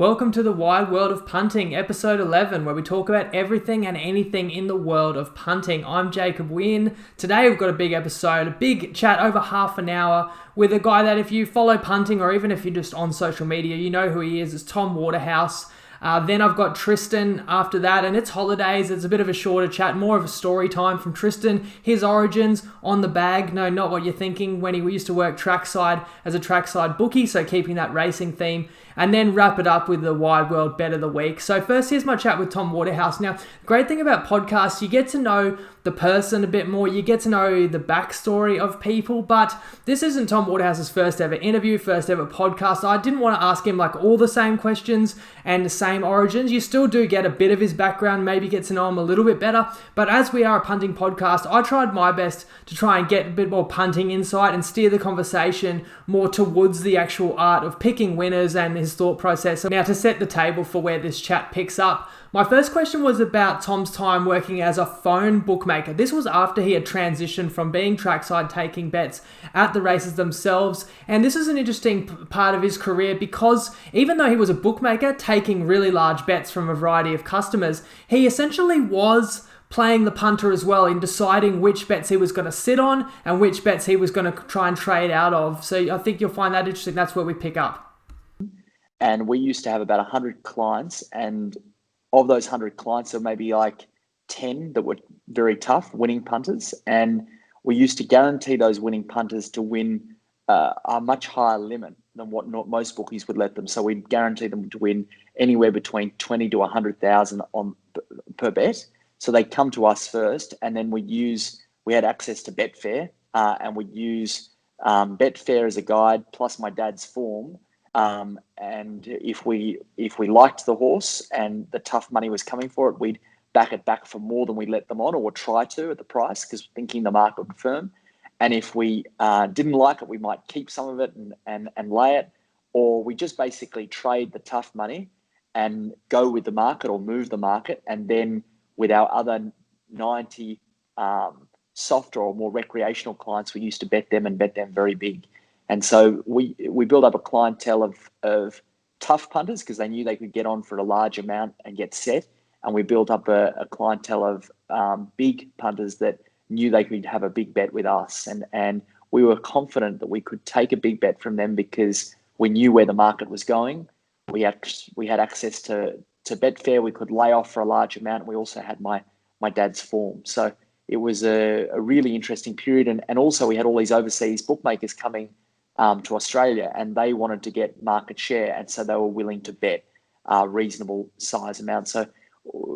Welcome to the wide world of punting, episode 11, where we talk about everything and anything in the world of punting. I'm Jacob Wynn. Today we've got a big episode, a big chat over half an hour with a guy that if you follow punting or even if you're just on social media, you know who he is. It's Tom Waterhouse. Then I've got Tristan after that, and it's holidays. It's a bit of a shorter chat, more of a story time from Tristan. His origins on the bag. No, not what you're thinking, when he used to work trackside as a trackside bookie, so keeping that racing theme. And then wrap it up with the wide world bet of the week. So first, here's my chat with Tom Waterhouse. Now, great thing about podcasts, you get to know the person a bit more. You get to know the backstory of people. But this isn't Tom Waterhouse's first ever interview, first ever podcast. I didn't want to ask him like all the same questions and the same origins. You still do get a bit of his background, maybe get to know him a little bit better. But as we are a punting podcast, I tried my best to try and get a bit more punting insight and steer the conversation more towards the actual art of picking winners and his thought process. Now, to set the table for where this chat picks up, my first question was about Tom's time working as a phone bookmaker. This was after he had transitioned from being trackside taking bets at the races themselves. And this is an interesting part of his career because even though he was a bookmaker taking really large bets from a variety of customers, he essentially was playing the punter as well in deciding which bets he was going to sit on and which bets he was going to try and trade out of. So I think you'll find that interesting. That's where we pick up. And we used to have about 100 clients, and of those 100 clients, there may be like 10 that were very tough winning punters. And we used to guarantee those winning punters to win a much higher limit than what most bookies would let them. So we'd guarantee them to win anywhere between 20 to 100,000 per bet. So they come to us first, and then we had access to Betfair, and we'd use Betfair as a guide, plus my dad's form. And if we liked the horse and the tough money was coming for it, we'd back it back for more than we let them on, or would try to at the price, because thinking the market would firm. And if we didn't like it, we might keep some of it and lay it, or we just basically trade the tough money and go with the market or move the market. And then with our other 90 softer or more recreational clients, we used to bet them very big. And so we built up a clientele of tough punters because they knew they could get on for a large amount and get set. And we built up a clientele of big punters that knew they could have a big bet with us. And we were confident that we could take a big bet from them because we knew where the market was going. We had access to Betfair. We could lay off for a large amount. We also had my dad's form. So it was a really interesting period. And also we had all these overseas bookmakers coming to Australia, and they wanted to get market share, and so they were willing to bet reasonable size amounts. So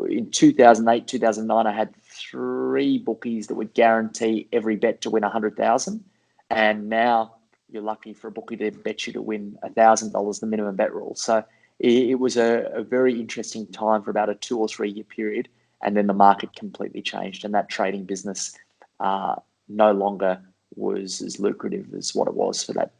in 2008, 2009, I had 3 bookies that would guarantee every bet to win 100,000, and now you're lucky for a bookie to bet you to win $1,000, the minimum bet rule. So it was a very interesting time for about a 2 or 3 year period, and then the market completely changed, and that trading business no longer was as lucrative as what it was for that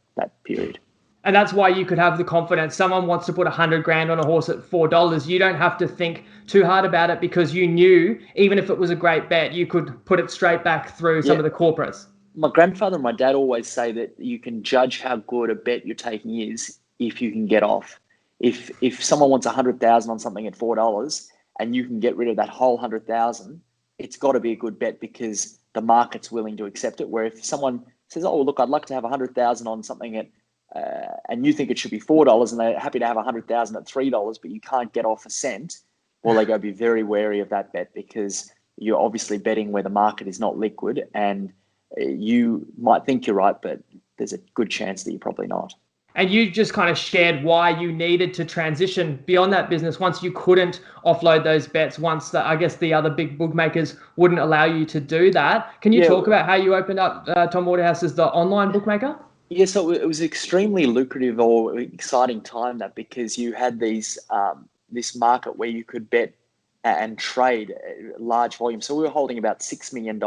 period. And that's why you could have the confidence. Someone wants to put 100 grand on a horse at $4. You don't have to think too hard about it because you knew even if it was a great bet, you could put it straight back through some of the corporates. My grandfather and my dad always say that you can judge how good a bet you're taking is if you can get off. If someone wants 100,000 on something at $4 and you can get rid of that whole 100,000, it's got to be a good bet because the market's willing to accept it. Where if someone says, "Oh, look, I'd like to have 100,000 on something at," and you think it should be $4, and they're happy to have 100,000 at $3, but you can't get off a cent, well, they go be very wary of that bet because you're obviously betting where the market is not liquid, and you might think you're right, but there's a good chance that you're probably not. And you just kind of shared why you needed to transition beyond that business once you couldn't offload those bets, once the other big bookmakers wouldn't allow you to do that. Can you talk about how you opened up Tom Waterhouse as the online bookmaker? Yeah, so it was extremely lucrative or exciting time because you had this market where you could bet and trade large volume. So we were holding about $6 million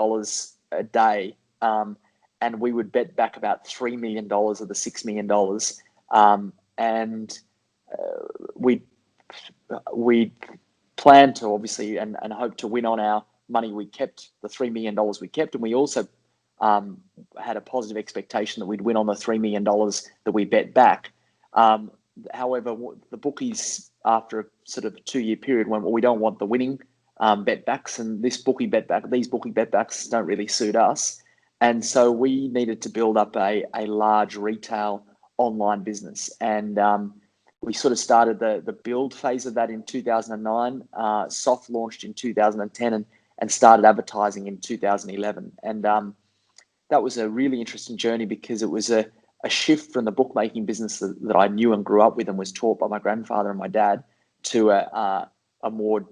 a day, and we would bet back about $3 million of the $6 million. And we planned to obviously and hope to win on our money we kept, the $3 million we kept. And we also had a positive expectation that we'd win on the $3 million that we bet back. However, the bookies, after a sort of 2-year period, went, well, we don't want the winning bet backs, and these bookie bet backs don't really suit us. And so we needed to build up a large retail online business. And we sort of started the build phase of that in 2009, soft launched in 2010, and started advertising in 2011. And that was a really interesting journey, because it was a shift from the bookmaking business that I knew and grew up with and was taught by my grandfather and my dad, to a more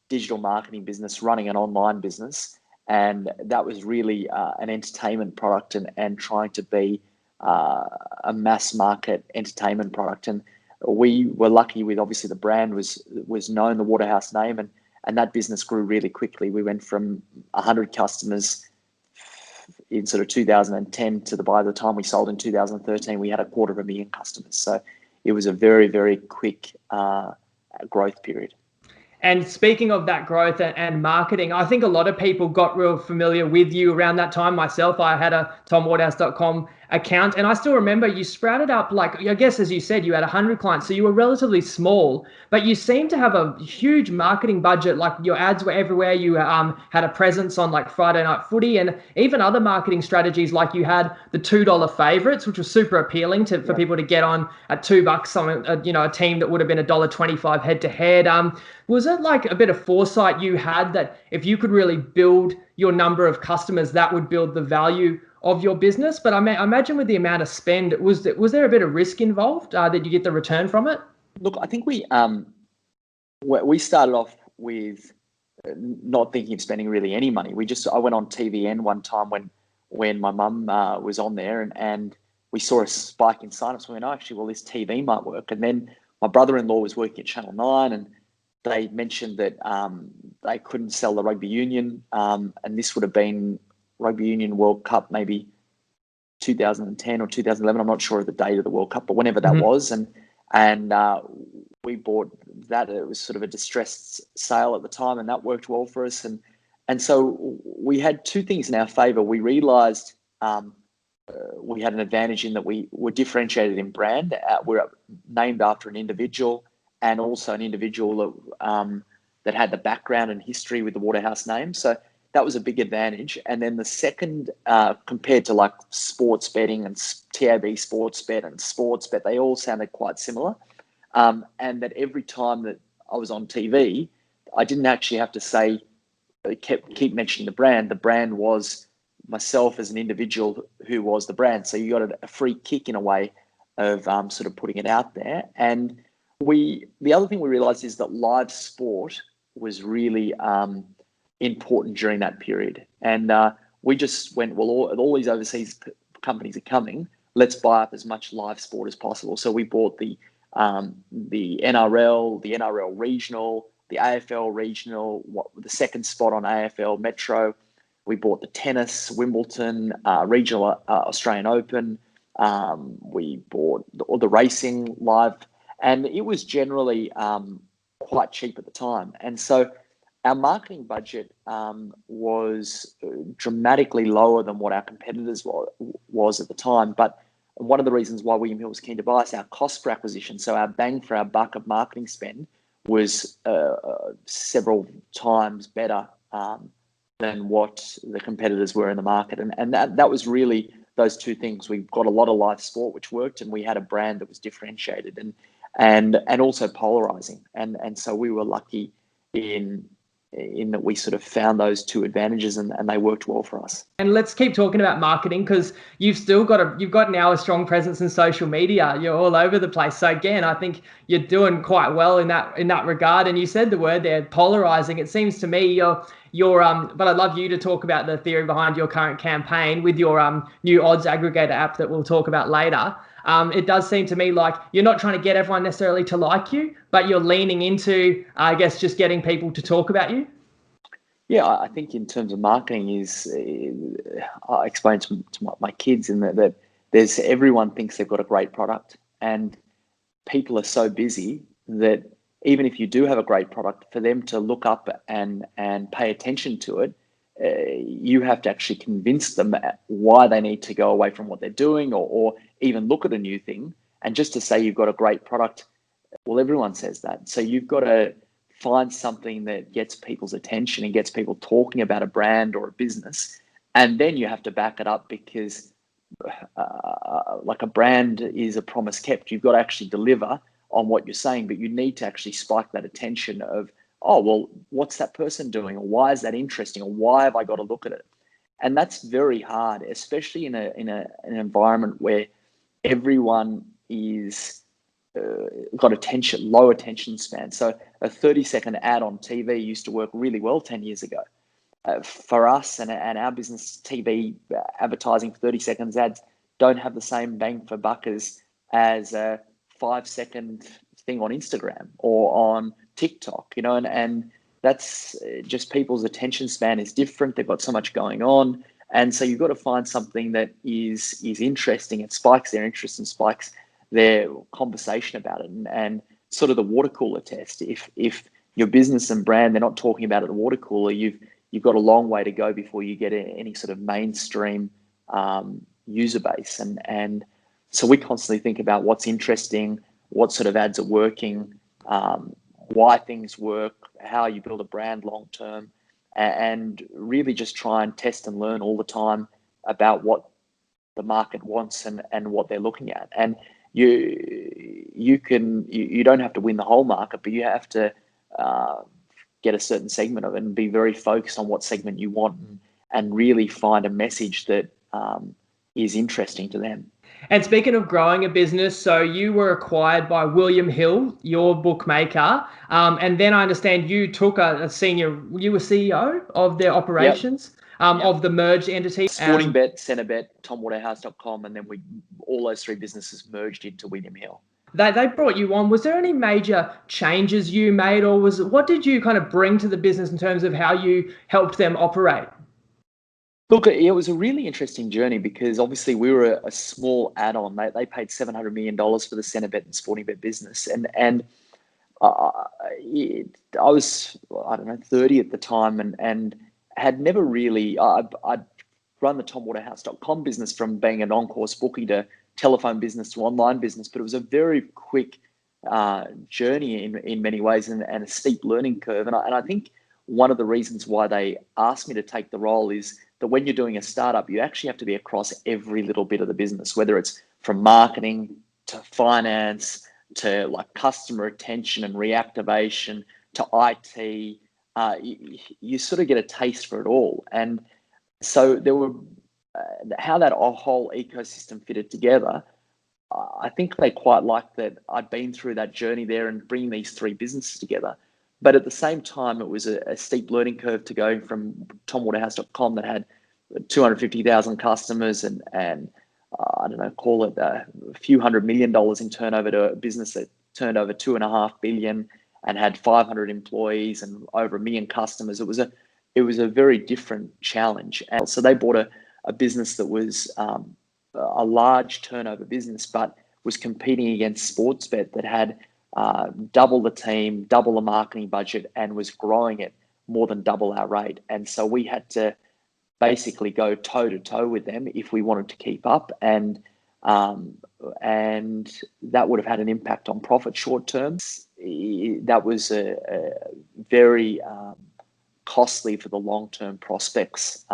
digital marketing business, running an online business. And that was really an entertainment product, and trying to be a mass market entertainment product. And we were lucky with, obviously, the brand was known, the Waterhouse name, and that business grew really quickly. We went from 100 customers in sort of 2010 to by the time we sold in 2013, we had 250,000 customers. So it was a very, very quick growth period. And speaking of that growth and marketing, I think a lot of people got real familiar with you around that time. Myself, I had a tomwaterhouse.com account, and I still remember you sprouted up, like, I guess, as you said, you had 100 clients, so you were relatively small, but you seemed to have a huge marketing budget. Like, your ads were everywhere. You had a presence on, like, Friday Night Footy, and even other marketing strategies, like you had the $2 favorites, which was super appealing for people to get on at $2. A team that would have been $1.25 head to head. Was it like a bit of foresight you had that if you could really build your number of customers, that would build the value of your business? But I imagine with the amount of spend, was there a bit of risk involved that you get the return from it? Look, I think we started off with not thinking of spending really any money. I went on TVN one time when my mum was on there, and we saw a spike in signups. We went, oh, actually, well, this TV might work. And then my brother-in-law was working at Channel 9, and they mentioned that they couldn't sell the rugby union, and this would have been Rugby Union World Cup, maybe 2010 or 2011. I'm not sure of the date of the World Cup, but whenever that was, and we bought that. It was sort of a distressed sale at the time, and that worked well for us. And so we had two things in our favor. We realized we had an advantage in that we were differentiated in brand. We're named after an individual, and also an individual that had the background and history with the Waterhouse name. So that was a big advantage. And then the second, compared to like sports betting and TAB Sports Bet and Sports Bet, they all sounded quite similar. And that every time that I was on TV, I didn't actually have to say, keep mentioning the brand. The brand was myself as an individual who was the brand. So you got a free kick in a way of sort of putting it out there. And the other thing we realized is that live sport was really important during that period. And we just went, well, all these overseas companies are coming. Let's buy up as much live sport as possible. So we bought the NRL, the NRL regional, the AFL regional, the second spot on AFL Metro. We bought the tennis, Wimbledon, regional Australian Open. We bought the racing live, and it was generally quite cheap at the time. And so our marketing budget was dramatically lower than what our competitors was at the time. But one of the reasons why William Hill was keen to buy us, our cost per acquisition, so our bang for our buck of marketing spend, was several times better than what the competitors were in the market. And that was really those two things. We got a lot of live sport, which worked, and we had a brand that was differentiated, and also polarizing. And so we were lucky in that we sort of found those two advantages, and they worked well for us. And let's keep talking about marketing, because you've got now a strong presence in social media. You're all over the place. So again, I think you're doing quite well in that regard. And you said the word there, polarizing. It seems to me but I'd love you to talk about the theory behind your current campaign with your new odds aggregator app that we'll talk about later. It does seem to me like you're not trying to get everyone necessarily to like you, but you're leaning into, I guess, just getting people to talk about you. Yeah, I think in terms of marketing I explain to my kids in that everyone thinks they've got a great product, and people are so busy that even if you do have a great product, for them to look up and pay attention to it, you have to actually convince them why they need to go away from what they're doing or even look at a new thing. And just to say you've got a great product, well, everyone says that. So you've got to find something that gets people's attention and gets people talking about a brand or a business. And then you have to back it up, because like a brand is a promise kept. You've got to actually deliver on what you're saying, but you need to actually spike that attention of, oh, well, what's that person doing? Or why is that interesting? Or why have I got to look at it? And that's very hard, especially in an environment where everyone is got low attention span. So a 30-second ad on TV used to work really well 10 years ago. For us and our business, TV advertising for 30 seconds ads don't have the same bang for buck as a 5-second thing on Instagram or on TikTok, and that's just people's attention span is different. They've got so much going on. And so you've got to find something that is interesting. It spikes their interest and spikes their conversation about it. And sort of the water cooler test. If your business and brand, they're not talking about it at a water cooler, you've got a long way to go before you get any sort of mainstream user base. And so we constantly think about what's interesting, what sort of ads are working, why things work, how you build a brand long term, and really just try and test and learn all the time about what the market wants and what they're looking at. And you don't have to win the whole market, but you have to get a certain segment of it and be very focused on what segment you want, and really find a message that is interesting to them. And speaking of growing a business, so you were acquired by William Hill, your bookmaker, and then I understand you took you were CEO of their operations. Yep. Of the merged entity. Sporting Bet, Centrebet, Waterhouse.com, and then all those three businesses merged into William Hill. They brought you on. Was there any major changes you made, or what did you kind of bring to the business in terms of how you helped them operate? Look, it was a really interesting journey, because obviously we were a small add-on. They paid $700 million for the Centrebet and Sporting Bet business, and I was 30 at the time, and had never really. I'd run the Waterhouse.com business from being a non-course bookie to telephone business to online business, but it was a very quick journey in many ways, and a steep learning curve. And I think one of the reasons why they asked me to take the role is that when you're doing a startup, you actually have to be across every little bit of the business, whether it's from marketing to finance to like customer retention and reactivation to IT. You sort of get a taste for it all. And so there were how that whole ecosystem fitted together. I think they quite liked that I'd been through that journey there and bringing these three businesses together. But at the same time, it was a steep learning curve to go from Waterhouse.com that had 250,000 customers and I don't know, call it a few $100 million in turnover to a business that turned over $2.5 billion and had 500 employees and over 1 million customers. It was a very different challenge. And so they bought a business that was a large turnover business, but was competing against Sportsbet that had double the team, double the marketing budget, and was growing at more than double our rate. And so we had to basically go toe to toe with them if we wanted to keep up. And that would have had an impact on profit short term. That was a very costly for the long-term prospects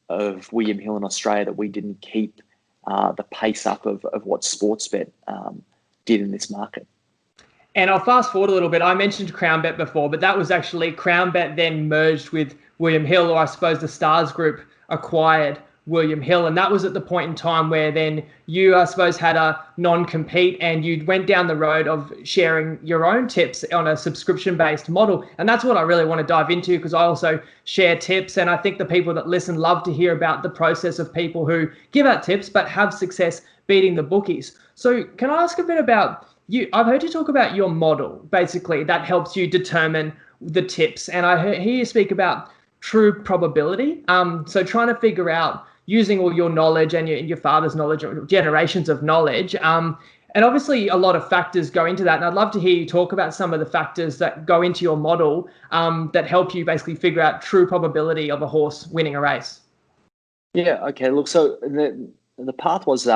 of William Hill in Australia, that we didn't keep the pace up of what Sportsbet did in this market. And I'll fast forward a little bit. I mentioned CrownBet before, but that was actually CrownBet then merged with William Hill, or I suppose the Stars Group acquired William Hill. And that was at the point in time where then you, I suppose, had a non-compete and you went down the road of sharing your own tips on a subscription-based model. And that's what I really want to dive into, because I also share tips. And I think the people that listen love to hear about the process of people who give out tips but have success beating the bookies. So can I ask a bit about you? I've heard you talk about your model, basically, that helps you determine the tips. And I hear you speak about true probability. So trying to figure out, using all your knowledge and your father's knowledge, or generations of knowledge. And obviously a lot of factors go into that. And I'd love to hear you talk about some of the factors that go into your model that help you basically figure out true probability of a horse winning a race. Yeah, okay. Look, so the path was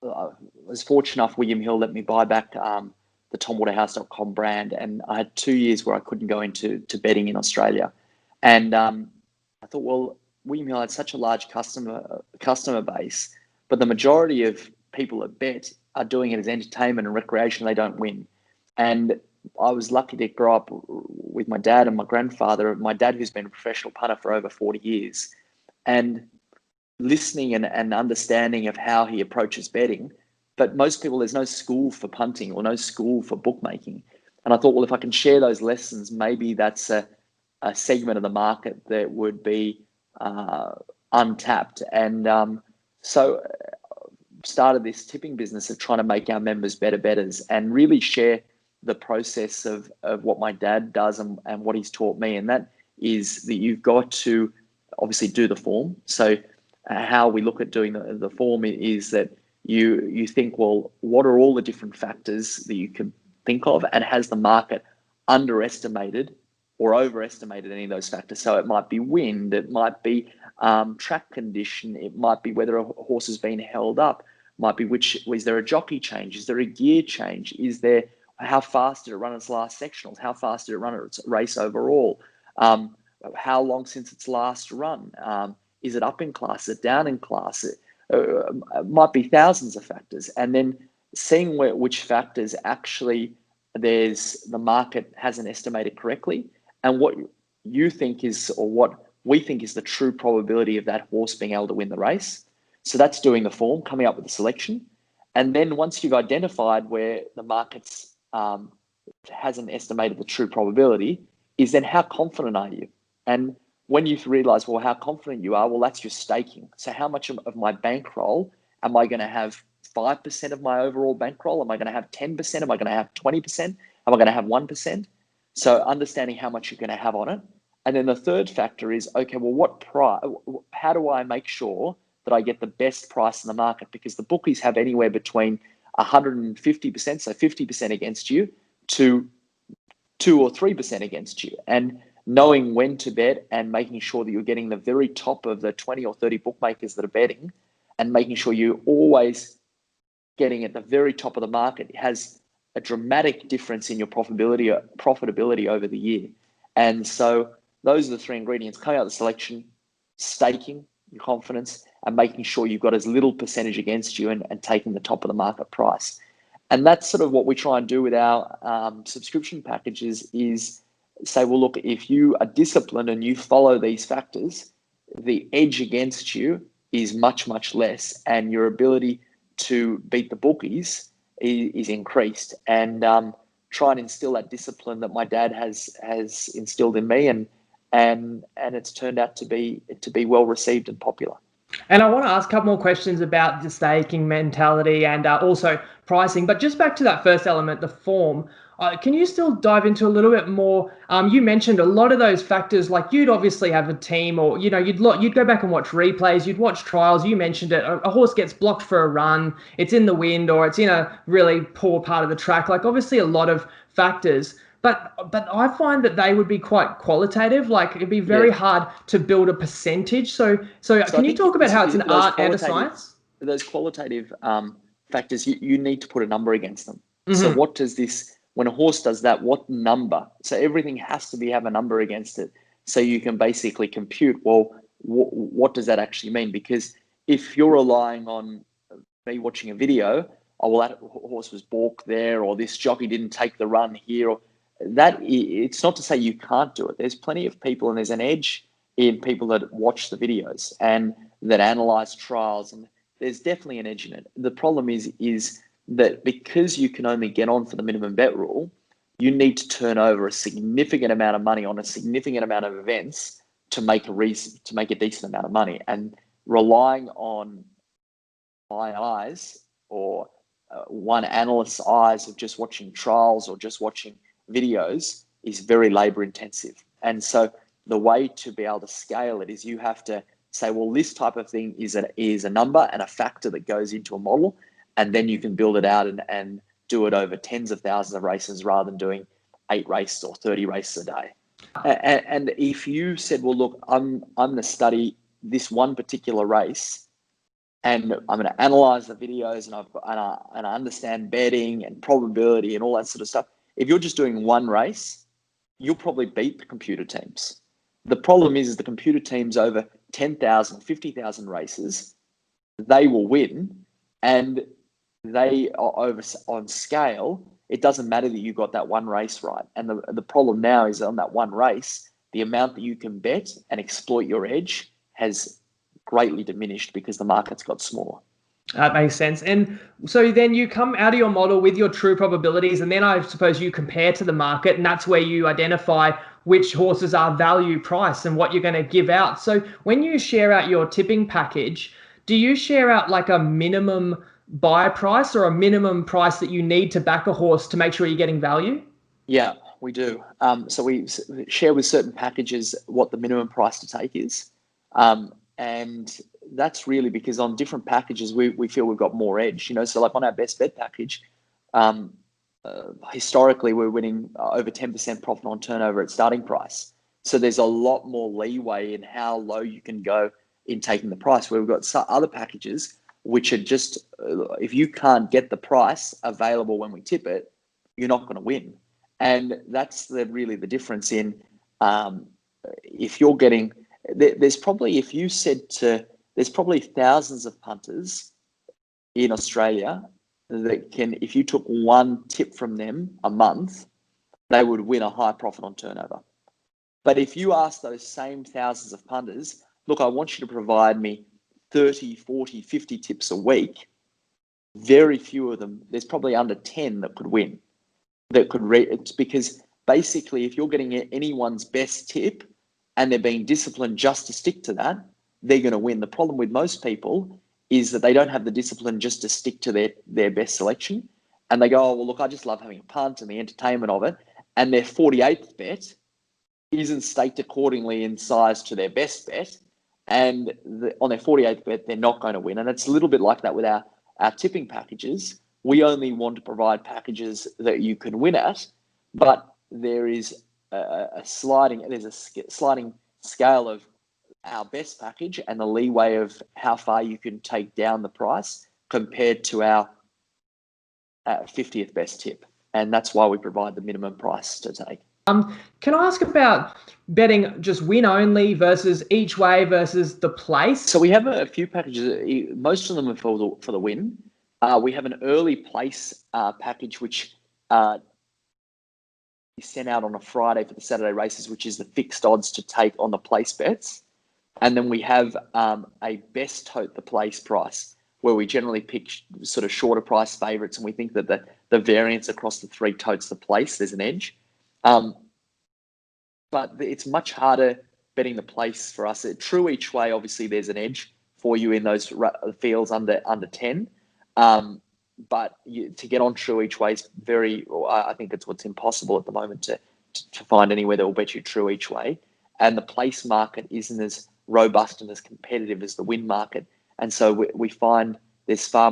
I was fortunate enough, William Hill let me buy back the TomWaterhouse.com brand, and I had 2 years where I couldn't go into betting in Australia, and I thought, well, William Hill had such a large customer base, but the majority of people that bet are doing it as entertainment and recreation. They don't win, and I was lucky to grow up with my dad and my grandfather. My dad, who's been a professional punter for over 40 years, and listening and understanding of how he approaches betting. But most people, there's no school for punting or no school for bookmaking. And I thought, well, if I can share those lessons, maybe that's a segment of the market that would be untapped. And so started this tipping business of trying to make our members better bettors and really share the process of what my dad does and what he's taught me. And that is that you've got to obviously do the form. So how we look at doing the form is that you think, well, what are all the different factors that you can think of, and has the market underestimated or overestimated any of those factors? So it might be wind, it might be track condition, it might be whether a horse has been held up, might be is there a jockey change, is there a gear change, is there how fast did it run its last sectionals, how fast did it run its race overall, how long since its last run, is it up in class, is it down in class? It might be thousands of factors, and then seeing which factors actually the market hasn't estimated correctly, and what you think is, or what we think is the true probability of that horse being able to win the race. So that's doing the form, coming up with the selection. And then once you've identified where the market's hasn't estimated the true probability, is then how confident are you? And when you realize, well, how confident you are, well, that's your staking. So how much of my bankroll am I going to have? 5% of my overall bankroll? Am I going to have 10%? Am I going to have 20%? Am I going to have 1%? So understanding how much you're going to have on it. And then the third factor is, okay, well, what price? How do I make sure that I get the best price in the market? Because the bookies have anywhere between 150%, so 50% against you, to 2 or 3% against you. And knowing when to bet and making sure that you're getting the very top of the 20 or 30 bookmakers that are betting, and making sure you're always getting at the very top of the market, has a dramatic difference in your profitability over the year. And so those are the three ingredients: coming out the selection, staking your confidence, and making sure you've got as little percentage against you, and taking the top of the market price. And that's sort of what we try and do with our subscription packages, is say, well, look, if you are disciplined and you follow these factors, the edge against you is much, much less, and your ability to beat the bookies is increased. And try and instill that discipline that my dad has instilled in me, and it's turned out to be well received and popular. And I want to ask a couple more questions about the staking mentality and also pricing. But just back to that first element, the form, can you still dive into a little bit more? You mentioned a lot of those factors, like you'd obviously have a team, or, you'd go back and watch replays, you'd watch trials. You mentioned it. A horse gets blocked for a run, it's in the wind, or it's in a really poor part of the track. Like, obviously a lot of factors. But I find that they would be quite qualitative. Like, it'd be very hard to build a percentage. So can you talk about how it's an art and a science? Those qualitative factors, you need to put a number against them. Mm-hmm. So what does this, when a horse does that, what number? So everything has to have a number against it. So you can basically compute, well, what does that actually mean? Because if you're relying on me watching a video, oh, well, that horse was balked there, or this jockey didn't take the run here, or that, it's not to say you can't do it. There's plenty of people, and there's an edge in people that watch the videos and that analyze trials, and there's definitely an edge in it. The problem is that because you can only get on for the minimum bet rule, you need to turn over a significant amount of money on a significant amount of events to make a decent amount of money. And relying on my eyes, or one analyst's eyes of just watching trials or just watching videos, is very labor intensive. And so the way to be able to scale it is you have to say, well, this type of thing is a number and a factor that goes into a model, and then you can build it out and do it over tens of thousands of races rather than doing 8 races or 30 races a day. And if you said, well, look, I'm going to study this one particular race, and I'm going to analyze the videos, and I understand betting and probability and all that sort of stuff. If you're just doing one race, you'll probably beat the computer teams. The problem is the computer teams over 10,000, 50,000 races, they will win, and they are over on scale. It doesn't matter that you got that one race right. And the problem now is on that one race, the amount that you can bet and exploit your edge has greatly diminished because the market's got smaller. That makes sense. And so then you come out of your model with your true probabilities, and then I suppose you compare to the market, and that's where you identify which horses are value price and what you're going to give out. So when you share out your tipping package, do you share out like a minimum buy price or a minimum price that you need to back a horse to make sure you're getting value? Yeah, we do. So we share with certain packages what the minimum price to take is. And that's really because on different packages, we feel we've got more edge, so like on our best bet package, historically we're winning over 10% profit on turnover at starting price. So there's a lot more leeway in how low you can go in taking the price, where we've got some other packages which are just, if you can't get the price available when we tip it, you're not going to win. And that's really the difference in if you're getting, there's probably thousands of punters in Australia that can, if you took one tip from them a month, they would win a high profit on turnover. But if you ask those same thousands of punters, look, I want you to provide me 30, 40, 50 tips a week, very few of them, there's probably under 10 that could win. It's because basically if you're getting anyone's best tip and they're being disciplined just to stick to that, they're going to win. The problem with most people is that they don't have the discipline just to stick to their best selection. And they go, oh, well, look, I just love having a punt and the entertainment of it. And their 48th bet isn't staked accordingly in size to their best bet. And on their 48th bet, they're not going to win. And it's a little bit like that with our tipping packages. We only want to provide packages that you can win at, but there is a sliding scale of our best package and the leeway of how far you can take down the price compared to our 50th best tip. And that's why we provide the minimum price to take. Can I ask about betting just win only versus each way versus the place? So we have a few packages. Most of them are for the win. We have an early place package, which is sent out on a Friday for the Saturday races, which is the fixed odds to take on the place bets. And then we have a best tote the place price, where we generally pick sort of shorter price favourites, and we think that the variance across the three totes the place, there's an edge. But it's much harder betting the place for us. At true each way, obviously, there's an edge for you in those fields under 10. But to get on true each way is I think it's what's impossible at the moment to find anywhere that will bet you true each way. And the place market isn't as robust and as competitive as the win market. And so we find there's far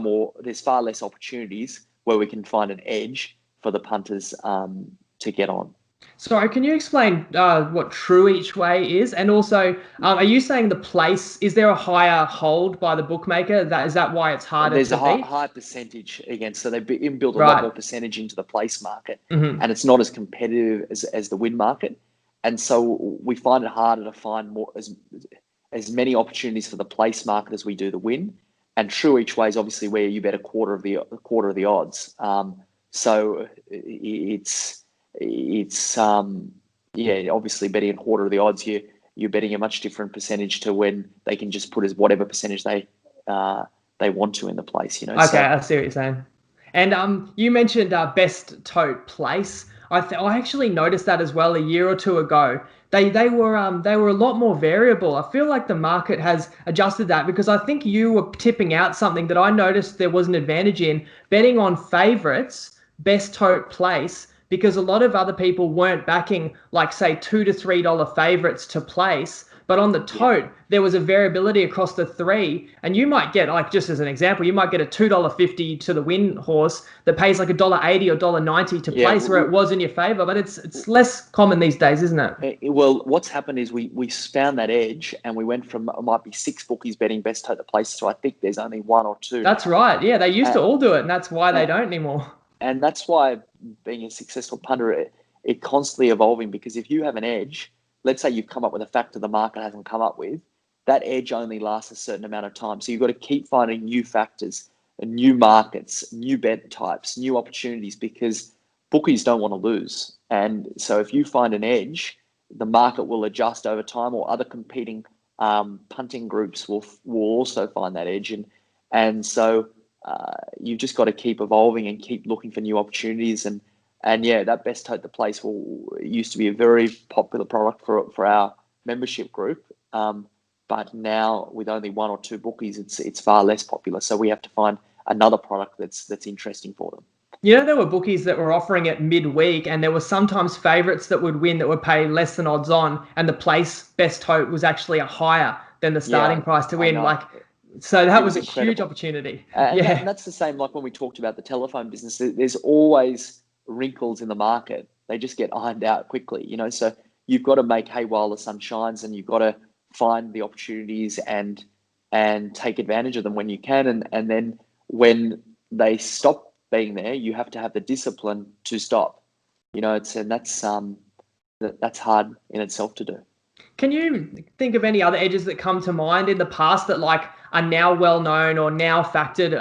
less opportunities where we can find an edge for the punters to get on. Sorry, can you explain what true each way is? And also, are you saying the place, is there a higher hold by the bookmaker? Is that why it's harder There's to a beat? high percentage again. So they've inbuilt a lot more percentage into the place market, and it's not as competitive as the win market. And so we find it harder to find as many opportunities for the place market as we do the win. And true each way is obviously where you bet a quarter of the odds. So it's obviously betting a quarter of the odds, you're betting a much different percentage to when they can just put as whatever percentage they want to in the place. Okay, I see what you're saying. And you mentioned best tote place. I actually noticed that as well a year or two ago. They were a lot more variable. I feel like the market has adjusted that, because I think you were tipping out something that I noticed there was an advantage in betting on favourites, best tote place, because a lot of other people weren't backing like say $2 to $3 favourites to place, but But on the tote, there was a variability across the three, and you might get, like, just as an example, you might get a $2.50 to the win horse that pays like $1.80 or $1.90 to place where it was in your favor. But it's less common these days, isn't it? Well, what's happened is we found that edge, and we went from, it might be 6 bookies betting best tote the place, so I think there's only 1 or 2. That's right. Yeah, they used to all do it, and that's why they don't anymore. And that's why being a successful punter, it constantly evolving, because if you have an edge, let's say you've come up with a factor the market hasn't come up with, that edge only lasts a certain amount of time. So you've got to keep finding new factors, new markets, new bet types, new opportunities, because bookies don't want to lose. And so if you find an edge, the market will adjust over time, or other competing punting groups will also find that edge. And so you've just got to keep evolving and keep looking for new opportunities. And yeah, that best tote the place used to be a very popular product for our membership group. But now with only 1 or 2 bookies, it's far less popular. So we have to find another product that's interesting for them. You know, there were bookies that were offering it midweek, and there were sometimes favourites that would win that would pay less than odds on, and the place best tote was actually higher than the starting price to win. So that was a huge opportunity. And that's the same, like when we talked about the telephone business, there's always wrinkles in the market. They just get ironed out quickly, you know. So you've got to make hay while the sun shines, and you've got to find the opportunities and take advantage of them when you can. And then when they stop being there, you have to have the discipline to stop. You know, that's hard in itself to do. Can you think of any other edges that come to mind in the past that like are now well known or now factored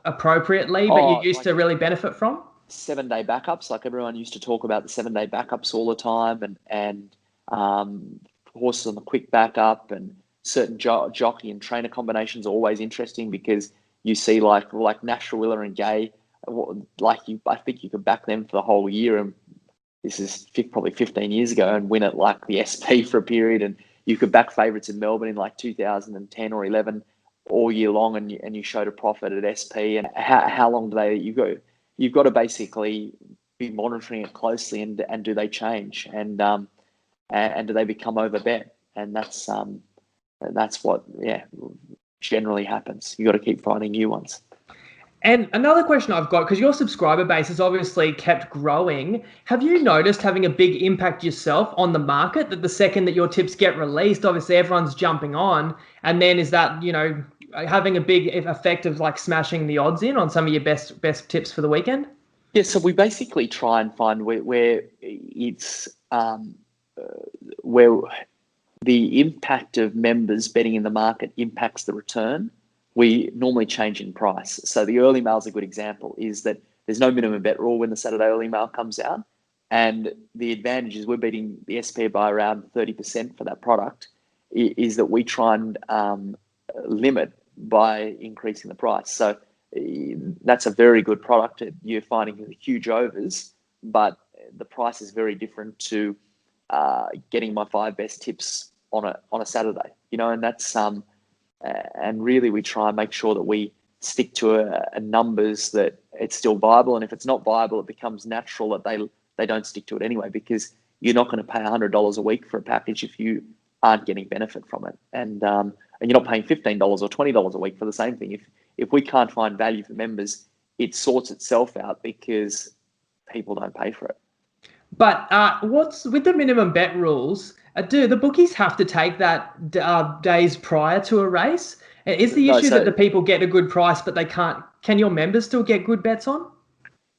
appropriately, but you used to really benefit from? 7-day backups, like everyone used to talk about the 7-day backups all the time, and horses on the quick backup, and certain jockey and trainer combinations are always interesting, because you see like Natural Willer and Gay, I think you could back them for the whole year, and this is probably 15 years ago, and win it like the SP for a period, and you could back favourites in Melbourne in like 2010 or 11 all year long, and you showed a profit at SP. And how long do you go? You've got to basically be monitoring it closely, and do they change, and do they become overbet? And that's what generally happens. You got to keep finding new ones. And another question I've got, because your subscriber base has obviously kept growing, have you noticed having a big impact yourself on the market, that the second that your tips get released, obviously everyone's jumping on, and then is that, you know, having a big effect of like smashing the odds in on some of your best tips for the weekend? Yeah, so we basically try and find where it's where the impact of members betting in the market impacts the return. We normally change in price. So the early mail is a good example, is that there's no minimum bet rule when the Saturday early mail comes out. And the advantage is we're beating the SP by around 30% for that product, is that we try and limit by increasing the price. So that's a very good product. You're finding huge overs, but the price is very different to getting my 5 best tips on a Saturday, you know, and that's and really we try and make sure that we stick to a numbers that it's still viable. And if it's not viable, it becomes natural that they don't stick to it anyway, because you're not going to pay $100 a week for a package if you aren't getting benefit from it. And you're not paying $15 or $20 a week for the same thing. If we can't find value for members, it sorts itself out because people don't pay for it. But what's with the minimum bet rules? Do the bookies have to take that days prior to a race? Is the issue that the people get a good price, but they can't? Can your members still get good bets on?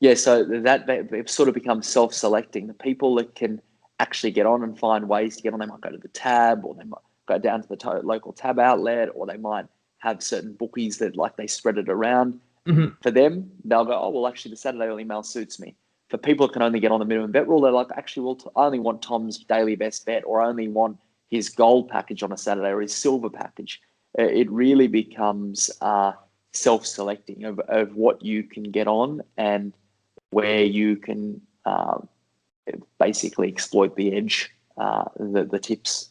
Yeah, so that it sort of becomes self-selecting. The people that can actually get on and find ways to get on, they might go to the tab, or they might go down to the local tab outlet, or they might have certain bookies that like they spread it around. Mm-hmm. For them, they'll go, oh, well, actually the Saturday early mail suits me. For people that can only get on the minimum bet rule, they're like, actually, well, I only want Tom's daily best bet, or I only want his gold package on a Saturday, or his silver package. It really becomes self-selecting of what you can get on and where you can basically exploit the edge the tips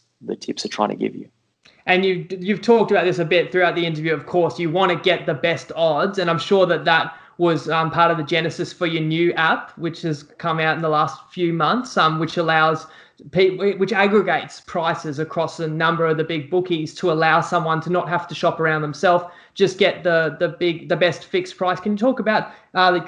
are trying to give you. And you've talked about this a bit throughout the interview. Of course, you want to get the best odds, and I'm sure that was part of the genesis for your new app, which has come out in the last few months, which allows which aggregates prices across a number of the big bookies to allow someone to not have to shop around themselves, just get the best fixed price. Can you talk about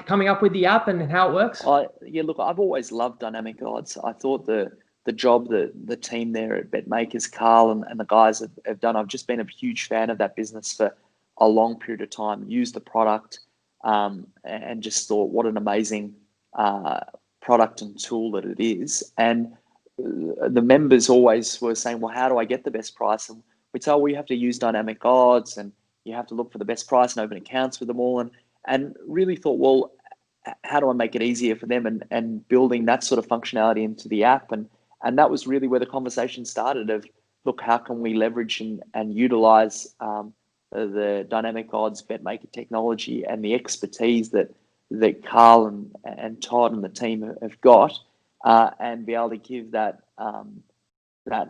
coming up with the app and how it works? Look, I've always loved dynamic odds. I thought the job that the team there at BetMakers, Carl and the guys have done, I've just been a huge fan of that business for a long period of time, used the product and just thought what an amazing product and tool that it is. And the members always were saying, well, how do I get the best price? And we tell well, you have to use dynamic odds and you have to look for the best price and open accounts with them all. And really thought, well, how do I make it easier for them and building that sort of functionality into the app? And that was really where the conversation started of, look, how can we leverage and utilize the dynamic odds BetMaker technology and the expertise that Carl and Todd and the team have got and be able to give that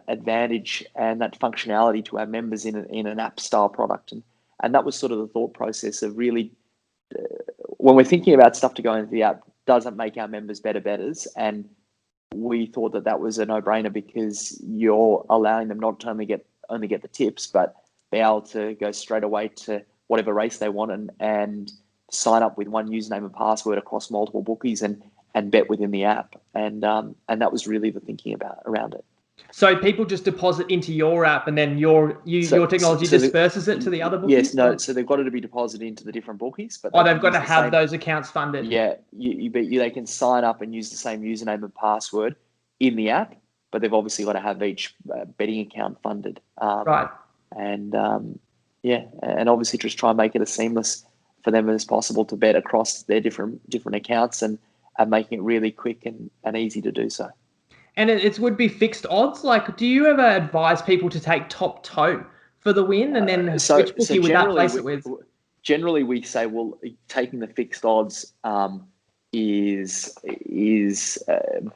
advantage and that functionality to our members in an app style product. And that was sort of the thought process of really, when we're thinking about stuff to go into the app, doesn't make our members better betters. And we thought that was a no-brainer because you're allowing them not to only get the tips, but be able to go straight away to whatever race they want and sign up with one username and password across multiple bookies and bet within the app. And that was really the thinking around it. So people just deposit into your app and then your technology disperses it to the other bookies? Yes, no. So they've got to be deposited into the different bookies. But they've got to have those accounts funded. Yeah, they can sign up and use the same username and password in the app, but they've obviously got to have each betting account funded. Right. And and obviously just try and make it as seamless for them as possible to bet across their different accounts and making it really quick and easy to do so. And it would be fixed odds. Like, do you ever advise people to take top tote for the win, and then which bookie would that place it with? Generally, we say, well, taking the fixed odds is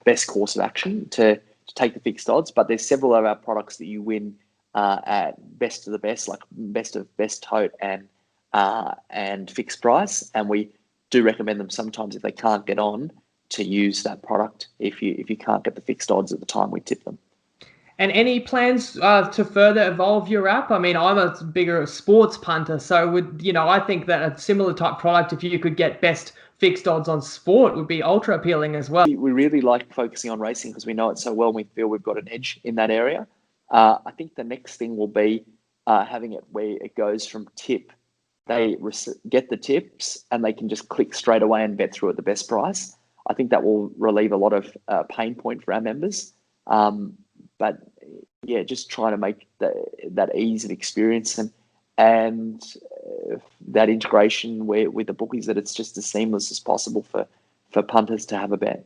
best course of action to take the fixed odds. But there's several of our products that you win at best of the best, like best of best tote and fixed price, and we do recommend them sometimes if they can't get on to use that product if you can't get the fixed odds at the time we tip them. And any plans to further evolve your app? I mean, I'm a bigger sports punter, so I think that a similar type product, if you could get best fixed odds on sport, would be ultra appealing as well. We really like focusing on racing because we know it so well and we feel we've got an edge in that area. I think the next thing will be having it where it goes from tip. They get the tips and they can just click straight away and bet through at the best price. I think that will relieve a lot of pain point for our members. But yeah, just trying to make that ease of experience and that integration with the bookies, that it's just as seamless as possible for punters to have a bet.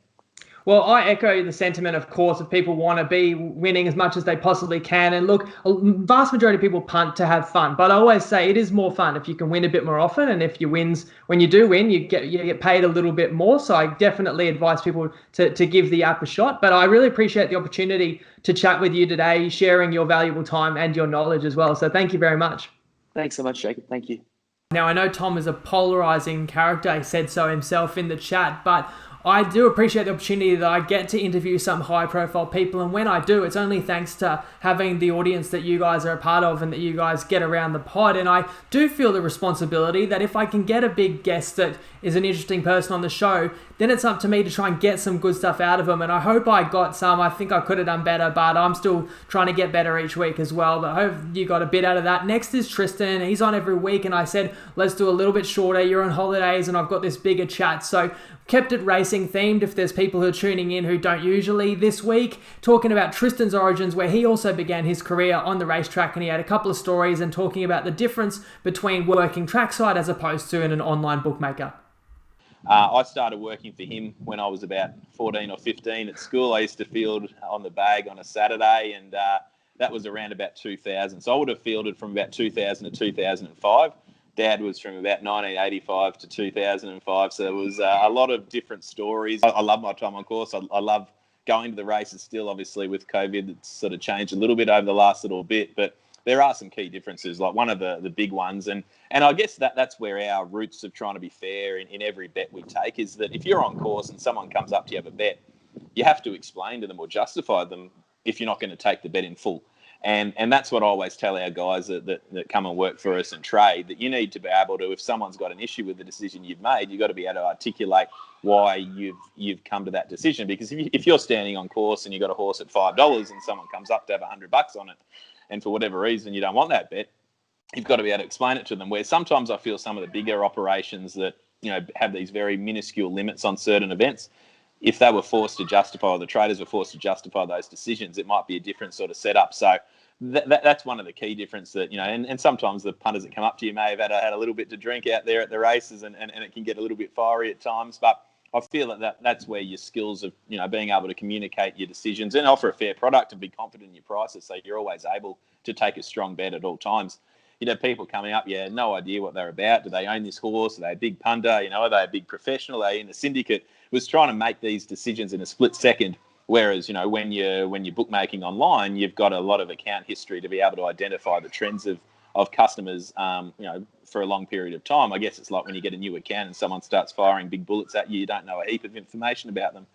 Well, I echo the sentiment, of course, if people want to be winning as much as they possibly can. And look, a vast majority of people punt to have fun. But I always say it is more fun if you can win a bit more often. And if when you do win, you get paid a little bit more. So I definitely advise people to give the app a shot. But I really appreciate the opportunity to chat with you today, sharing your valuable time and your knowledge as well. So thank you very much. Thanks so much, Jacob. Thank you. Now, I know Tom is a polarizing character. He said so himself in the chat, but I do appreciate the opportunity that I get to interview some high-profile people, and when I do, it's only thanks to having the audience that you guys are a part of and that you guys get around the pod. And I do feel the responsibility that if I can get a big guest that is an interesting person on the show, then it's up to me to try and get some good stuff out of them. And I hope I got some. I think I could have done better, but I'm still trying to get better each week as well. But I hope you got a bit out of that. Next is Tristan. He's on every week, and I said, let's do a little bit shorter. You're on holidays, and I've got this bigger chat. So kept it racing themed if there's people who are tuning in who don't usually. This week, talking about Tristan's origins, where he also began his career on the racetrack, and he had a couple of stories and talking about the difference between working trackside as opposed to in an online bookmaker. I started working for him when I was about 14 or 15 at school. I used to field on the bag on a Saturday, and that was around about 2000. So I would have fielded from about 2000 to 2005. Dad was from about 1985 to 2005. So there was a lot of different stories. I love my time on course. I love going to the races still. Obviously, with COVID, it's sort of changed a little bit over the last little bit. But there are some key differences, like one of the big ones. And I guess that's where our roots of trying to be fair in every bet we take is that if you're on course and someone comes up to you have a bet, you have to explain to them or justify them if you're not going to take the bet in full. And that's what I always tell our guys that come and work for us and trade, that you need to be able to, if someone's got an issue with the decision you've made, you've got to be able to articulate why you've come to that decision. Because if you're standing on course and you've got a horse at $5 and someone comes up to have $100 on it, and for whatever reason you don't want that bet, you've got to be able to explain it to them. Where sometimes I feel some of the bigger operations that have these very minuscule limits on certain events, if they were forced to justify, or the traders were forced to justify those decisions, it might be a different sort of setup. So that's one of the key difference that, and sometimes the punters that come up to you may have had a little bit to drink out there at the races, and it can get a little bit fiery at times. But I feel that's where your skills of, being able to communicate your decisions and offer a fair product and be confident in your prices, so you're always able to take a strong bet at all times. People coming up, no idea what they're about. Do they own this horse? Are they a big punter? Are they a big professional? Are they in a syndicate? Was trying to make these decisions in a split second. Whereas, when you're bookmaking online, you've got a lot of account history to be able to identify the trends of customers, for a long period of time. I guess it's like when you get a new account and someone starts firing big bullets at you, you don't know a heap of information about them.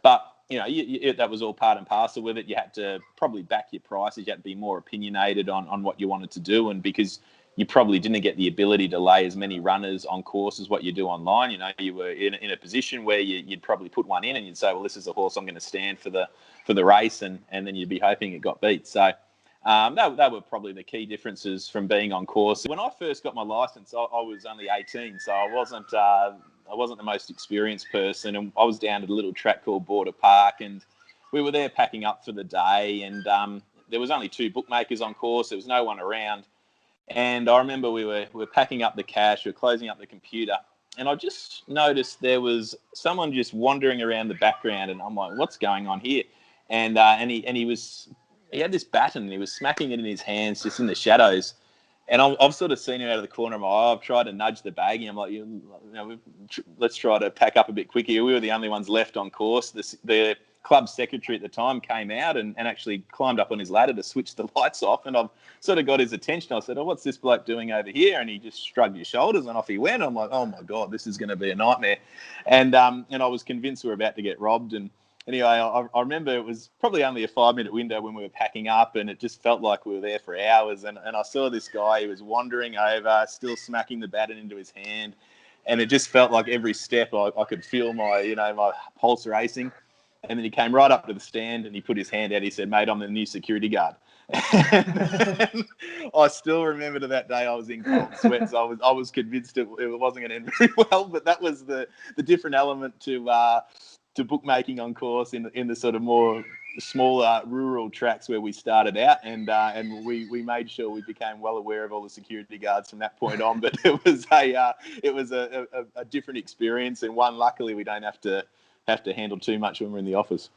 But, that was all part and parcel with it. You had to probably back your prices. You had to be more opinionated on what you wanted to do. And because you probably didn't get the ability to lay as many runners on course as what you do online, you were in a position where you'd probably put one in and you'd say, well, this is a horse I'm going to stand for the race. And then you'd be hoping it got beat. So that were probably the key differences from being on course. When I first got my license, I was only 18, so I wasn't the most experienced person, and I was down at a little track called Border Park, and we were there packing up for the day, and there was only 2 bookmakers on course. There was no one around, and I remember we were packing up the cash, we were closing up the computer, and I just noticed there was someone just wandering around the background, and I'm like, what's going on here? And he had this baton and he was smacking it in his hands just in the shadows. And I've sort of seen him out of the corner of my eye. I've tried to nudge the baggie. I'm like, let's try to pack up a bit quicker. We were the only ones left on course. The club secretary at the time came out and actually climbed up on his ladder to switch the lights off. And I've sort of got his attention. I said, what's this bloke doing over here? And he just shrugged his shoulders and off he went. I'm like, oh my God, this is going to be a nightmare. And I was convinced we were about to get robbed. And anyway, I remember it was probably only a 5-minute window when we were packing up, and it just felt like we were there for hours. And I saw this guy, he was wandering over, still smacking the baton into his hand. And it just felt like every step I could feel my pulse racing. And then he came right up to the stand and he put his hand out. He said, mate, I'm the new security guard. And I still remember to that day I was in cold sweats. I was convinced it wasn't going to end very well, but that was the different element to bookmaking on course in the sort of more smaller rural tracks where we started out, and we made sure we became well aware of all the security guards from that point on. But it was a different experience, and one luckily we don't have to handle too much when we're in the office.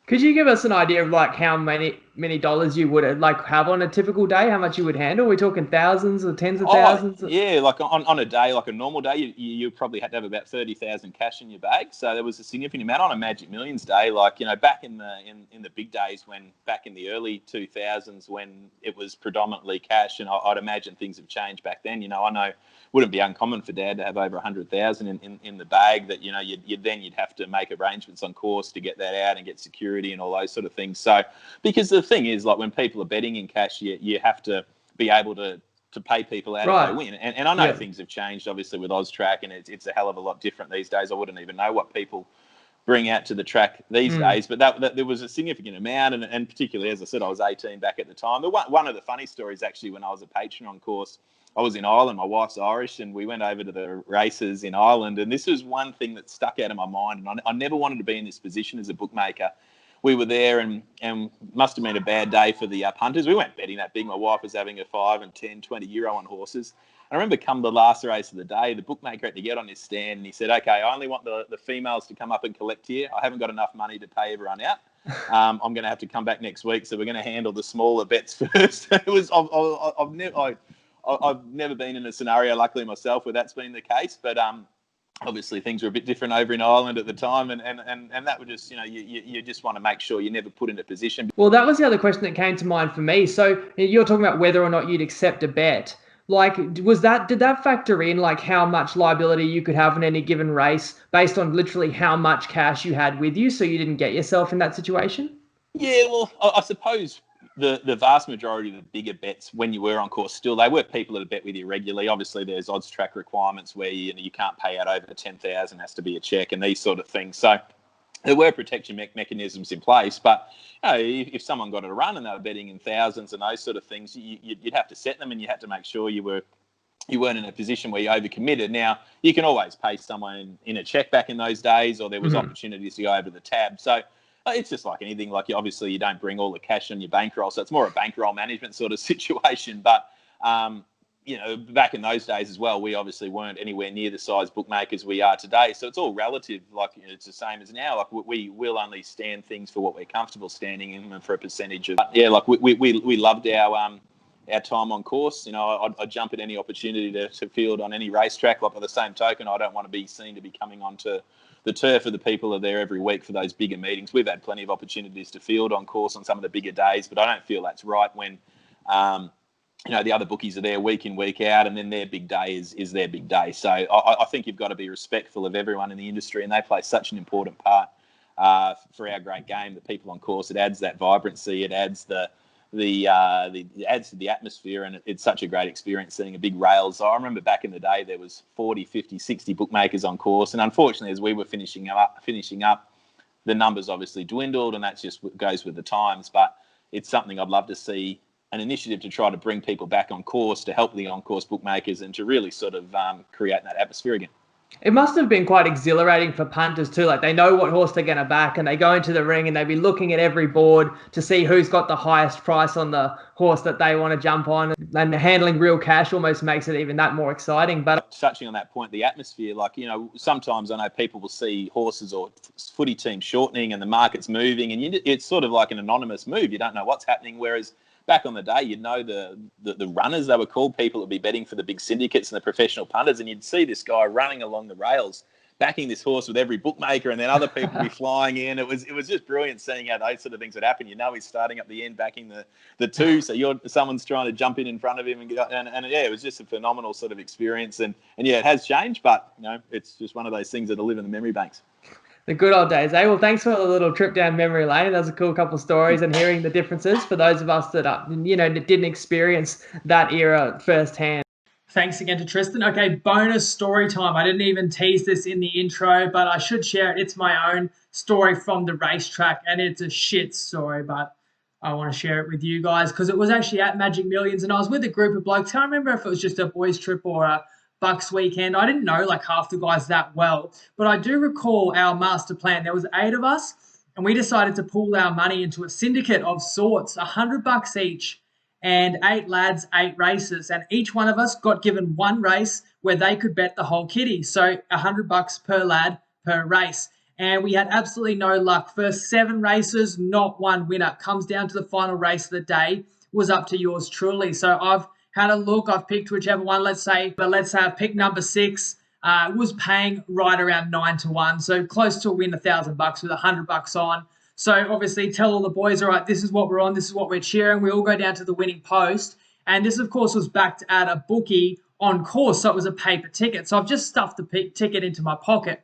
Could you give us an idea of like how many dollars you would like have on a typical day? How much you would handle? Are we talking thousands or tens of thousands? Yeah, like on a day, like a normal day, you probably had to have about 30,000 cash in your bag. So there was a significant amount on a Magic Millions day. Like back in the big days, back in the early 2000s when it was predominantly cash, and I'd imagine things have changed back then. I know it wouldn't be uncommon for Dad to have over 100,000 in the bag. That you'd have to make arrangements on course to get that out and get security and all those sort of things. So because the thing is, like when people are betting in cash, you have to be able to pay people out if they win. And I know things have changed obviously with Austrac, and it's a hell of a lot different these days. I wouldn't even know what people bring out to the track these days, but that there was a significant amount, and particularly, as I said, I was 18 back at the time. But one of the funny stories actually, when I was a patron on course, I was in Ireland. My wife's Irish, and we went over to the races in Ireland. And this was one thing that stuck out of my mind. And I never wanted to be in this position as a bookmaker. We were there, and must have been a bad day for the punters. We weren't betting that big. My wife was having a 5 and 10, 20 euro on horses. I remember come the last race of the day, the bookmaker had to get on his stand, and he said, okay, I only want the females to come up and collect here. I haven't got enough money to pay everyone out. I'm going to have to come back next week, so we're going to handle the smaller bets first. I've never been in a scenario, luckily myself, where that's been the case. But obviously things were a bit different over in Ireland at the time, and that would just, you just want to make sure you never put in a position. Well, that was the other question that came to mind for me. So you're talking about whether or not you'd accept a bet. Like, did that factor in like how much liability you could have in any given race based on literally how much cash you had with you, so you didn't get yourself in that situation? Yeah, well, I suppose the vast majority of the bigger bets when you were on course still, they were people that bet with you regularly. Obviously, there's odds track requirements where you can't pay out over 10,000, has to be a check and these sort of things. So there were protection mechanisms in place, but if someone got a run and they were betting in thousands and those sort of things, you'd have to set them, and you had to make sure you weren't in a position where you overcommitted. Now, you can always pay someone in a check back in those days, or there was opportunities to go over the tab. So it's just like anything. Like, obviously, you don't bring all the cash on your bankroll, so it's more a bankroll management sort of situation. But back in those days as well, we obviously weren't anywhere near the size bookmakers we are today. So it's all relative. Like, it's the same as now. Like, we will only stand things for what we're comfortable standing in, and for a percentage of. Yeah, like we loved our time on course. I'd jump at any opportunity to field on any racetrack. Like, by the same token, I don't want to be seen to be coming onto the turf of the people that are there every week for those bigger meetings. We've had plenty of opportunities to field on course on some of the bigger days, but I don't feel that's right when the other bookies are there week in, week out, and then their big day is their big day. So I think you've got to be respectful of everyone in the industry, and they play such an important part for our great game. The people on course, it adds that vibrancy, it adds it adds to the atmosphere, and it's such a great experience seeing a big rails. I remember back in the day there was 40, 50, 60 bookmakers on course, and unfortunately as we were finishing up, the numbers obviously dwindled, and that just goes with the times. But it's something I'd love to see, an initiative to try to bring people back on course, to help the on-course bookmakers, and to really sort of create that atmosphere again. It must have been quite exhilarating for punters too. Like, they know what horse they're going to back, and they go into the ring and they be looking at every board to see who's got the highest price on the horse that they want to jump on. And handling real cash almost makes it even that more exciting. But touching on that point, the atmosphere, sometimes I know people will see horses or footy teams shortening and the market's moving, and it's sort of like an anonymous move. You don't know what's happening, whereas back on the day, you'd know the runners, they were called. People would be betting for the big syndicates and the professional punters, and you'd see this guy running along the rails, backing this horse with every bookmaker, and then other people would be flying in. It was just brilliant seeing how those sort of things would happen. He's starting up the end, backing the two, so someone's trying to jump in front of him, and it was just a phenomenal sort of experience. And yeah, it has changed, but it's just one of those things that'll live in the memory banks. The good old days, eh? Well, thanks for the little trip down memory lane. That was a cool couple of stories, and hearing the differences for those of us that didn't experience that era firsthand. Thanks again to Tristan. Okay, bonus story time. I didn't even tease this in the intro, but I should share it. It's my own story from the racetrack, and it's a shit story, but I want to share it with you guys because it was actually at Magic Millions, and I was with a group of blokes. Can't remember if it was just a boys' trip or a Bucks weekend. I didn't know like half the guys that well, but I do recall our master plan. There was 8 of us, and we decided to pool our money into a syndicate of sorts, $100 each, and 8 lads, 8 races, and each one of us got given one race where they could bet the whole kitty. So $100 per lad per race. And we had absolutely no luck. First 7 races, not one winner. Comes down to the final race of the day, was up to yours truly. So I've had a look. I've picked whichever one, let's say I've picked number 6. Was paying right around 9 to 1. So close to a win, $1,000 with $100 on. So obviously tell all the boys, all right, this is what we're on. This is what we're cheering. We all go down to the winning post. And this, of course, was backed at a bookie on course. So it was a paper ticket. So I've just stuffed the ticket into my pocket.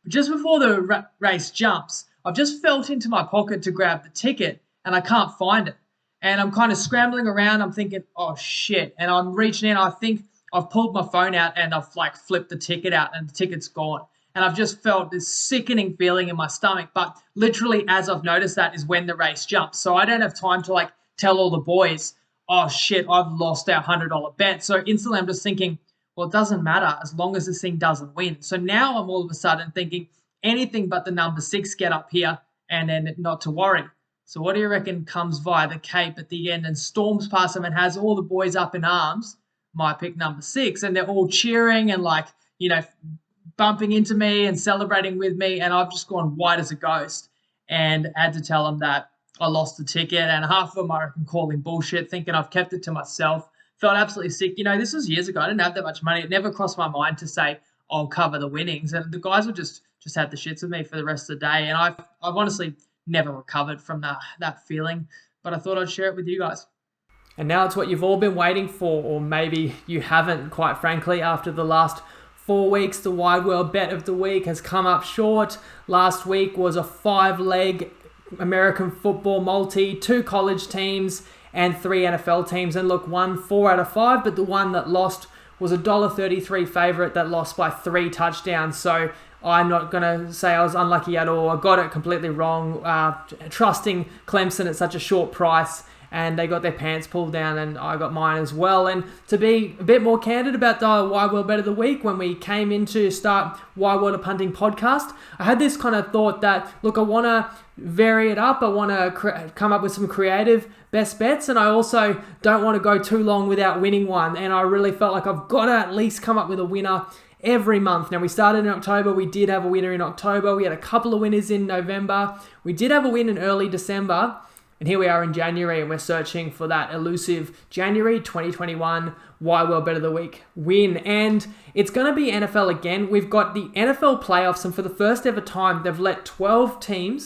But just before the race jumps, I've just felt into my pocket to grab the ticket, and I can't find it. And I'm kind of scrambling around. I'm thinking, oh, shit. And I'm reaching in. I think I've pulled my phone out and I've like flipped the ticket out, and the ticket's gone. And I've just felt this sickening feeling in my stomach. But literally as I've noticed that is when the race jumps. So I don't have time to like tell all the boys, oh, shit, I've lost our $100 bet. So instantly I'm just thinking, well, it doesn't matter as long as this thing doesn't win. So now I'm all of a sudden thinking anything but the number 6 get up here and then not to worry. So what do you reckon comes via the Cape at the end and storms past them and has all the boys up in arms? My pick number 6, and they're all cheering and like, bumping into me and celebrating with me, and I've just gone white as a ghost and had to tell them that I lost the ticket, and half of them I reckon calling bullshit, thinking I've kept it to myself. Felt absolutely sick. This was years ago. I didn't have that much money. It never crossed my mind to say, I'll cover the winnings. And the guys will just have the shits with me for the rest of the day. And I've honestly never recovered from that feeling, but I thought I'd share it with you guys. And now it's what you've all been waiting for, or maybe you haven't, quite frankly, after the last 4 weeks. The Wide World Bet of the Week has come up short. Last week was a 5-leg American football multi, 2 college teams and 3 NFL teams. And look, won 4 out of 5, but the one that lost was a $1.33 favourite that lost by 3 touchdowns. So I'm not going to say I was unlucky at all. I got it completely wrong, trusting Clemson at such a short price, and they got their pants pulled down, and I got mine as well. And to be a bit more candid about the Wide World Bet of the Week, when we came in to start Wide World of Punting podcast, I had this kind of thought that, look, I want to vary it up. I want to come up with some creative best bets, and I also don't want to go too long without winning one. And I really felt like I've got to at least come up with a winner every month. Now, we started in October. We did have a winner in October. We had a couple of winners in November. We did have a win in early December. And here we are in January, and we're searching for that elusive January 2021 Wide World Bet of the Week win. And it's going to be NFL again. We've got the NFL playoffs, and for the first ever time, they've let 14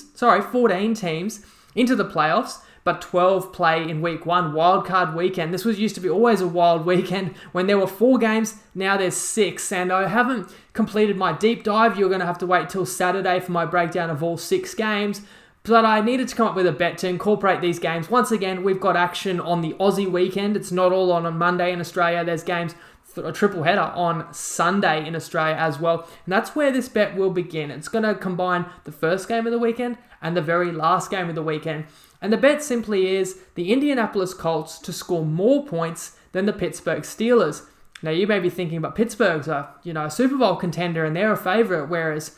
teams into the playoffs, but 12 play in week 1, wildcard weekend. This used to be always a wild weekend when there were 4 games. Now there's 6, and I haven't completed my deep dive. You're going to have to wait till Saturday for my breakdown of all 6 games. But I needed to come up with a bet to incorporate these games. Once again, we've got action on the Aussie weekend. It's not all on Monday in Australia. There's games, a triple header on Sunday in Australia as well. And that's where this bet will begin. It's going to combine the first game of the weekend and the very last game of the weekend. And the bet simply is the Indianapolis Colts to score more points than the Pittsburgh Steelers. Now, you may be thinking, but Pittsburgh's a Super Bowl contender and they're a favorite, whereas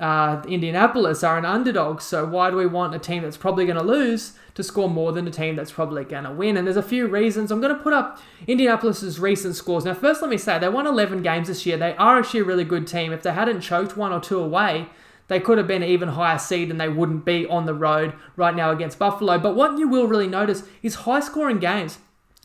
Indianapolis are an underdog. So why do we want a team that's probably going to lose to score more than a team that's probably going to win? And there's a few reasons. I'm going to put up Indianapolis's recent scores. Now, first, let me say they won 11 games this year. They are actually a really good team. If they hadn't choked 1 or 2 away, they could have been an even higher seed, and they wouldn't be on the road right now against Buffalo. But what you will really notice is high-scoring games.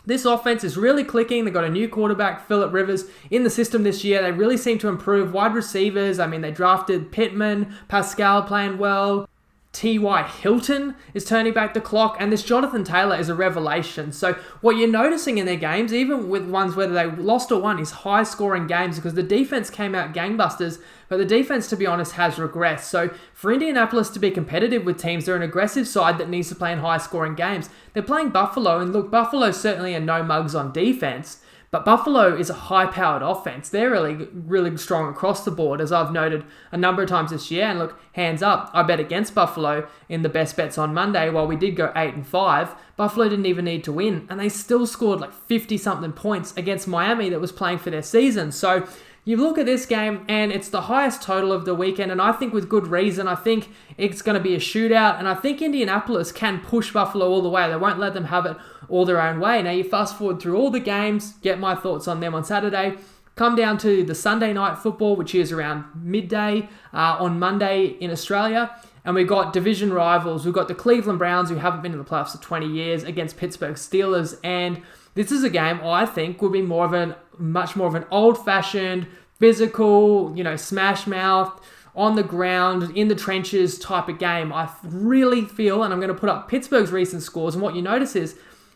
This offense is really clicking. They've got a new quarterback, Phillip Rivers, in the system this year. They really seem to improve wide receivers. I mean, they drafted Pittman, Pascal playing well. T.Y. Hilton is turning back the clock, and this Jonathan Taylor is a revelation. So what you're noticing in their games, even with ones whether they lost or won, is high-scoring games because the defense came out gangbusters, but the defense, to be honest, has regressed. So for Indianapolis to be competitive with teams, they're an aggressive side that needs to play in high-scoring games. They're playing Buffalo, and look, Buffalo's certainly a no-mugs on defense, but Buffalo is a high-powered offense. They're really, really strong across the board, as I've noted a number of times this year. And look, hands up, I bet against Buffalo in the best bets on Monday. While we did go 8-5, Buffalo didn't even need to win, and they still scored like 50-something points against Miami that was playing for their season. So you look at this game, and it's the highest total of the weekend, and I think with good reason. I think it's going to be a shootout, and I think Indianapolis can push Buffalo all the way. They won't let them have it all their own way. Now, you fast forward through all the games, get my thoughts on them on Saturday, come down to the Sunday night football, which is around midday on Monday in Australia, and we've got division rivals. We've got the Cleveland Browns, who haven't been in the playoffs for 20 years, against Pittsburgh Steelers, and this is a game I think will be much more of an old-fashioned, physical, smash mouth, on the ground, in the trenches type of game. I really feel, and I'm going to put up Pittsburgh's recent scores, and what you notice is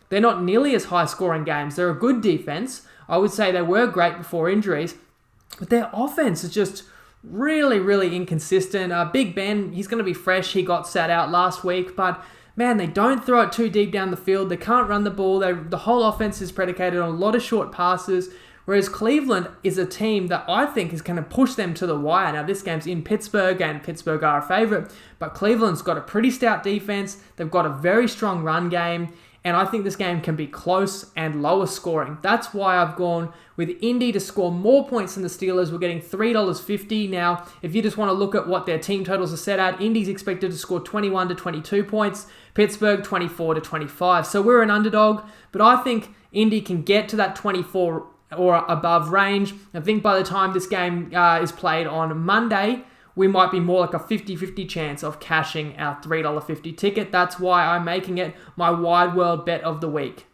they're not nearly as high-scoring games. They're a good defense. I would say they were great before injuries, but their offense is just really, really inconsistent. Big Ben, he's going to be fresh. He got sat out last week, but man, they don't throw it too deep down the field. They can't run the ball. The whole offense is predicated on a lot of short passes, whereas Cleveland is a team that I think is going to push them to the wire. Now, this game's in Pittsburgh, and Pittsburgh are a favorite, but Cleveland's got a pretty stout defense. They've got a very strong run game, and I think this game can be close and lower scoring. That's why I've gone with Indy to score more points than the Steelers. We're getting $3.50. Now, if you just want to look at what their team totals are set at, Indy's expected to score 21 to 22 points, Pittsburgh 24 to 25. So we're an underdog, but I think Indy can get to that 24 or above range. I think by the time this game is played on Monday, we might be more like a 50-50 chance of cashing our $3.50 ticket. That's why I'm making it my Wide World Bet of the Week.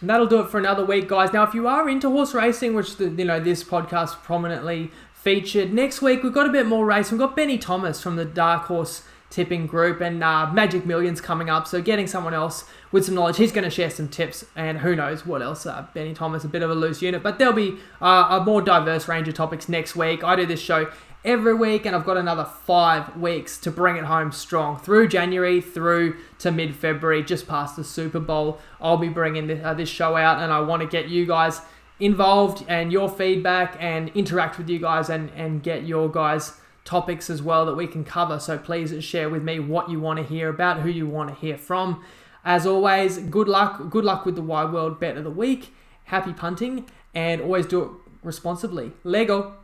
And that'll do it for another week, guys. Now, if you are into horse racing, which this podcast prominently featured. Next week, we've got a bit more race. We've got Benny Thomas from the Dark Horse tipping group, and Magic Millions coming up. So getting someone else with some knowledge. He's going to share some tips, and who knows what else. Benny Thomas, a bit of a loose unit, but there'll be a more diverse range of topics next week. I do this show every week, and I've got another 5 weeks to bring it home strong through January, through to mid-February, just past the Super Bowl. I'll be bringing this show out, and I want to get you guys involved and your feedback and interact with you guys and get your guys' topics as well that we can cover. So please share with me what you want to hear about, who you want to hear from. As always, good luck with the Wide World Bet of the Week. Happy punting, and always do it responsibly. Lego.